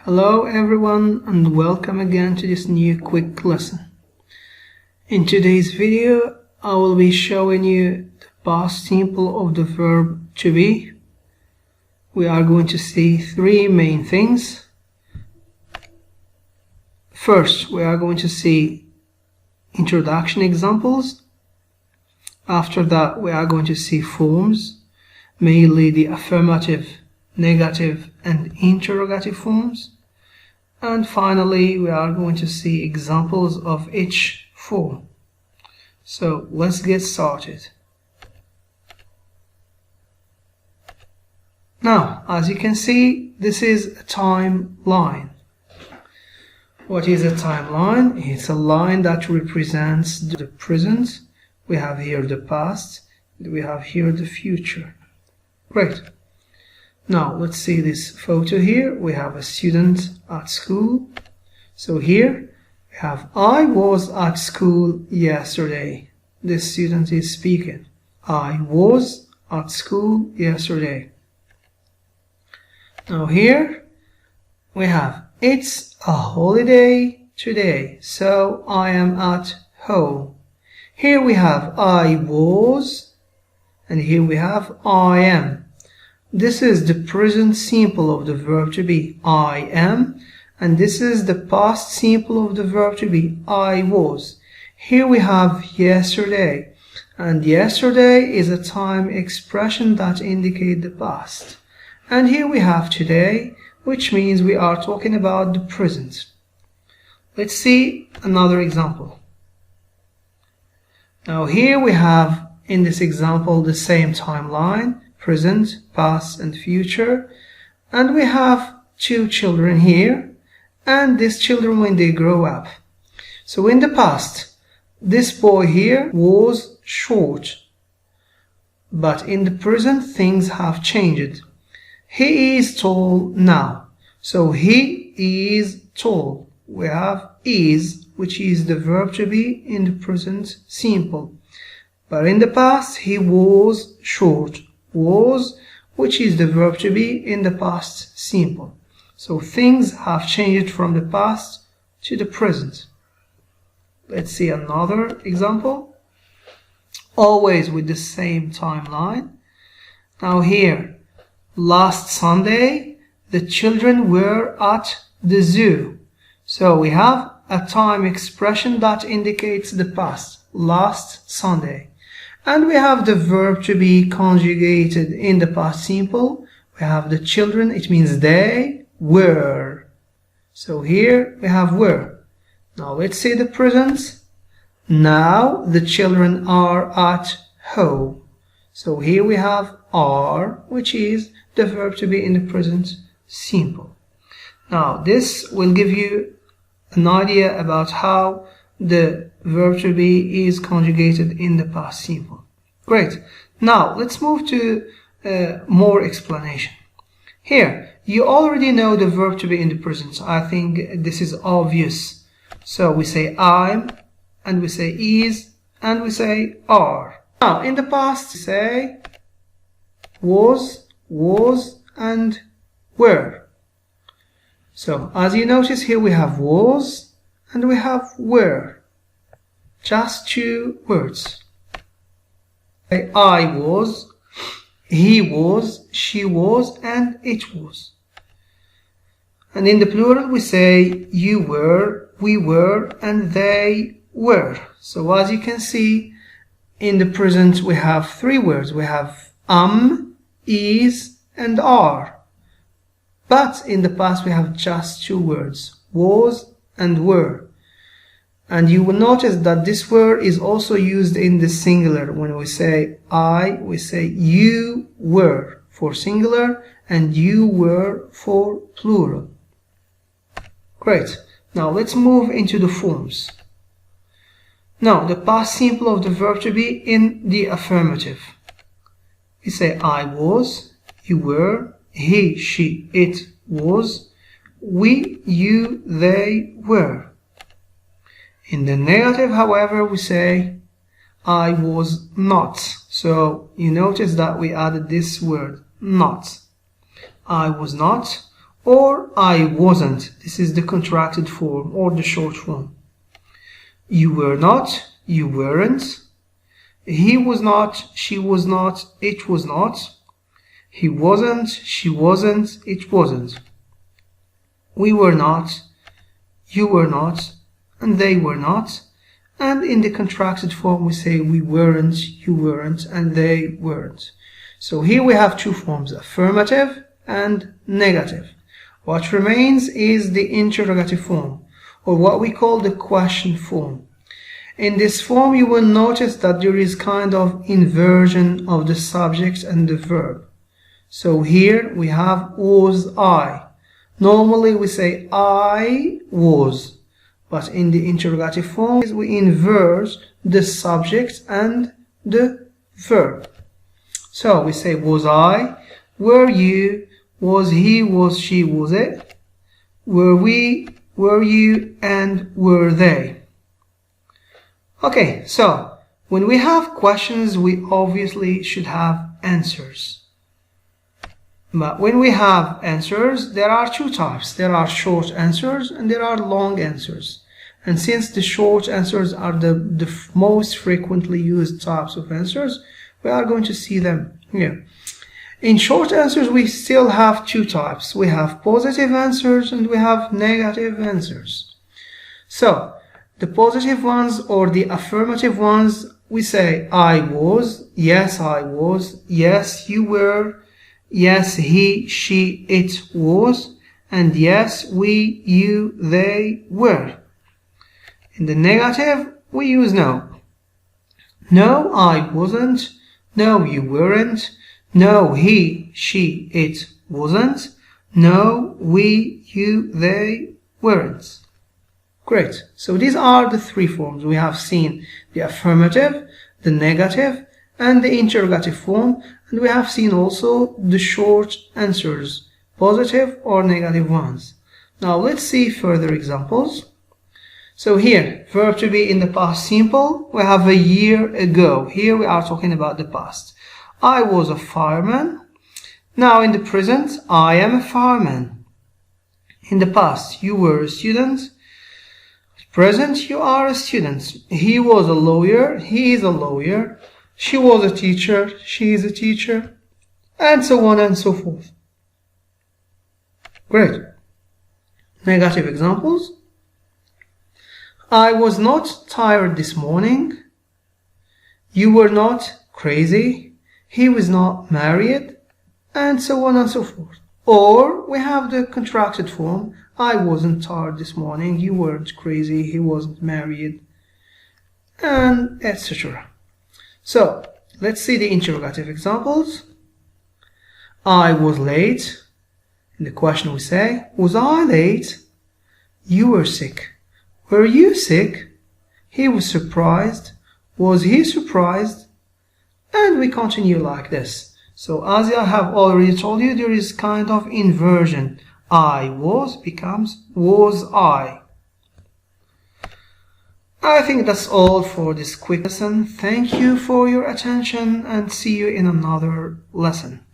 Hello everyone and welcome again to this new quick lesson. In today's video I will be showing you the past simple of the verb to be. We are going to see three main things. First, we are going to see introduction examples. After that, we are going to see forms, mainly the affirmative, negative and interrogative forms. And finally, we are going to see examples of each form. So let's get started. Now, as you can see, this is a timeline. What is a timeline? It's a line that represents the present. We have here the past. We have here the future. Great. Now, let's see this photo here. We have a student at school. So here, we have I was at school yesterday. This student is speaking. I was at school yesterday. Now here, we have it's a holiday today, so I am at home. Here we have I was, and here we have I am. This is the present simple of the verb to be, I am, and this is the past simple of the verb to be, I was. Here we have yesterday, and yesterday is a time expression that indicates the past. And here we have today, which means we are talking about the present. Let's see another example. Now here we have in this example the same timeline, present, past and future, and we have two children here, and these children when they grow up. So in the past, this boy here was short, but in the present things have changed. He is tall now, so he is tall. We have is, which is the verb to be in the present simple, but in the past he was short. Was, which is the verb to be in the past simple. So things have changed from the past to the present. Let's see another example, always with the same timeline. Now here, last Sunday, the children were at the zoo. So we have a time expression that indicates the past, last Sunday. And we have the verb to be conjugated in the past simple. We have the children, it means they were. So here we have were. Now let's see the present. Now the children are at home. So here we have are, which is the verb to be in the present simple. Now this will give you an idea about how the verb to be is conjugated in the past simple. Great. Now let's move to more explanation. Here, you already know the verb to be in the present. I think this is obvious. So we say I'm, and we say is, and we say are. Now in the past, we say was, and were. So as you notice here, we have was and we have were. Just two words. I was, he was, she was, and it was. And in the plural we say you were, we were, and they were. So as you can see, in the present we have three words. We have is, and are. But in the past we have just two words, was and were. And you will notice that this word is also used in the singular. When we say I, we say you were for singular and you were for plural. Great. Now let's move into the forms. Now the past simple of the verb to be in the affirmative. We say I was, you were, he, she, it was, we, you, they were. In the negative, however, we say I was not. So you notice that we added this word, not. I was not, or I wasn't. This is the contracted form or the short form. You were not, you weren't. He was not, she was not, it was not. He wasn't, she wasn't, it wasn't. We were not, you were not, and they were not. And in the contracted form we say we weren't, you weren't, and they weren't. So here we have two forms, affirmative and negative. What remains is the interrogative form, or what we call the question form. In this form you will notice that there is kind of inversion of the subject and the verb. So here we have was I. Normally we say I was, but in the interrogative form we invert the subject and the verb. So we say was I, were you, was he, was she, was it, were we, were you, and were they. Okay, so when we have questions we obviously should have answers. But when we have answers, there are two types. There are short answers and there are long answers. And since the short answers are the most frequently used types of answers, we are going to see them here. In short answers, we still have two types. We have positive answers and we have negative answers. So, the positive ones or the affirmative ones, we say I was, yes I was, yes you were, yes he, she, it was, and yes we, you, they were. In the negative, we use no. No, I wasn't. No, you weren't. No, he, she, it wasn't. No, we, you, they weren't. Great. So these are the three forms. We have seen the affirmative, the negative, and the interrogative form. And we have seen also the short answers, positive or negative ones. Now let's see further examples. So here, verb to be in the past simple, we have a year ago. Here we are talking about the past. I was a fireman. Now in the present, I am a fireman. In the past, you were a student. Present, you are a student. He was a lawyer. He is a lawyer. She was a teacher. She is a teacher. And so on and so forth. Great. Negative examples. I was not tired this morning. You were not crazy. He was not married. And so on and so forth. Or we have the contracted form. I wasn't tired this morning. You weren't crazy. He wasn't married. And etc. So, let's see the interrogative examples. I was late. In the question we say, was I late? You were sick. Were you sick? He was surprised. Was he surprised? And we continue like this. So as I have already told you, there is kind of inversion. I was becomes was I. I think that's all for this quick lesson. Thank you for your attention and see you in another lesson.